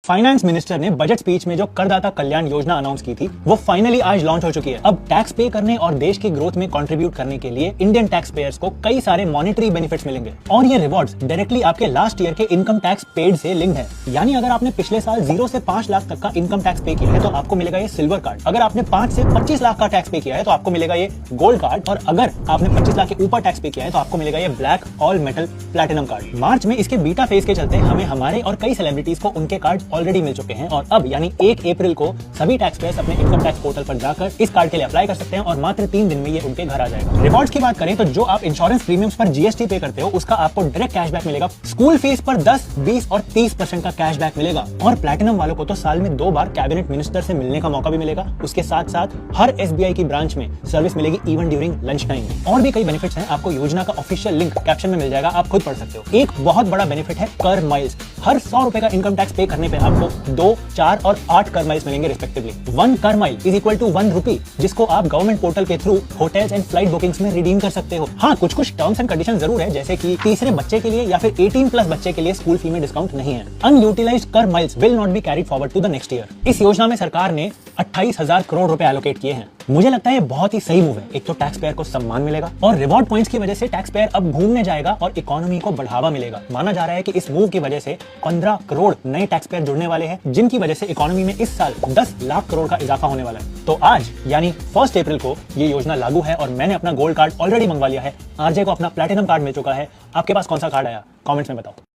Finance minister ने budget speech में जो करदाता कल्याण योजना अनाउंस की थी वो फाइनली आज लॉन्च हो चुकी है। अब टैक्स पे करने और देश की ग्रोथ में कंट्रीब्यूट करने के लिए इंडियन टैक्स पेयर्स को कई सारे मॉनेटरी बेनिफिट्स मिलेंगे और ये रिवॉर्ड्स डायरेक्टली आपके लास्ट ईयर के इनकम टैक्स पेड से लिंक्ड है। यानी अगर आपने पिछले साल 0 से 5 लाख तक का इनकम टैक्स पे किया है तो आपको मिलेगा ये सिल्वर कार्ड। अगर आपने 5 से 25 लाख का टैक्स पे किया है तो आपको मिलेगा ये गोल्ड कार्ड और अगर आपने 25 लाख के ऊपर टैक्स पे किया है तो आपको मिलेगा ये black all metal platinum card. मार्च में इसके बीटा फेज के चलते हमें हमारे और कई सेलिब्रिटीज को उनके कार्ड ऑलरेडी मिल चुके हैं और अब यानी 1 अप्रैल को सभी टैक्स पेयर्स अपने इनकम टैक्स पोर्टल पर जाकर इस कार्ड के लिए अप्लाई कर सकते हैं और मात्र 3 दिन में ये उनके घर आ जाएगा। रिवॉर्ड्स की बात करें तो जो आप इंश्योरेंस प्रीमियम्स पर जीएसटी पे करते हो उसका आपको डायरेक्ट कैशबैक मिलेगा। स्कूल फीस पर 10, 20 और 30% का कैशबैक मिलेगा और प्लैटिनम वालों को तो साल में 2 बार कैबिनेट मिनिस्टर से मिलने का मौका भी मिलेगा। उसके साथ साथ हर एसबीआई की ब्रांच में सर्विस मिलेगी इवन ड्यूरिंग लंच टाइम। और भी कई बेनिफिट्स हैं, आपको योजना का ऑफिशियल लिंक कैप्शन में मिल जाएगा, आप खुद पढ़ सकते हो। एक बहुत बड़ा बेनिफिट है कर माइल्स। हर 100 रुपए का इनकम टैक्स पे करने पे आपको 2, 4 और 8 कर माइल्स मिलेंगे रिस्पेक्टिवली। 1 कर माइल इज इक्वल टू 1 रुपी, जिसको आप गवर्नमेंट पोर्टल के through hotels and flight bookings में रिडीम कर सकते हो। हाँ, कुछ टर्म्स एंड कंडीशन जरूर है, जैसे कि तीसरे बच्चे के लिए या फिर 18+ बच्चे के लिए स्कूल फी में डिस्काउंट नहीं है। अनयूटिलाइज्ड कर miles will not be carried forward to the next year. इस योजना में सरकार ने 28,000 करोड़ रुपए एलोकेट किए हैं। मुझे लगता है ये बहुत ही सही मूव है। एक तो टैक्स पेयर को सम्मान मिलेगा और रिवॉर्ड पॉइंट्स की वजह से टैक्स पेयर अब घूमने जाएगा और इकोनॉमी को बढ़ावा मिलेगा। माना जा रहा है कि इस मूव की वजह से 15 करोड़ नए टैक्स पेयर जुड़ने वाले हैं, जिनकी वजह से इकोनॉमी में इस साल 10 लाख करोड़ का इजाफा होने वाला है। तो आज यानी 1 अप्रैल को ये योजना लागू है और मैंने अपना गोल्ड कार्ड ऑलरेडी मंगवा लिया है। आरजे को अपना प्लैटिनम कार्ड मिल चुका है। आपके पास कौन सा कार्ड आया, कमेंट्स में बताओ।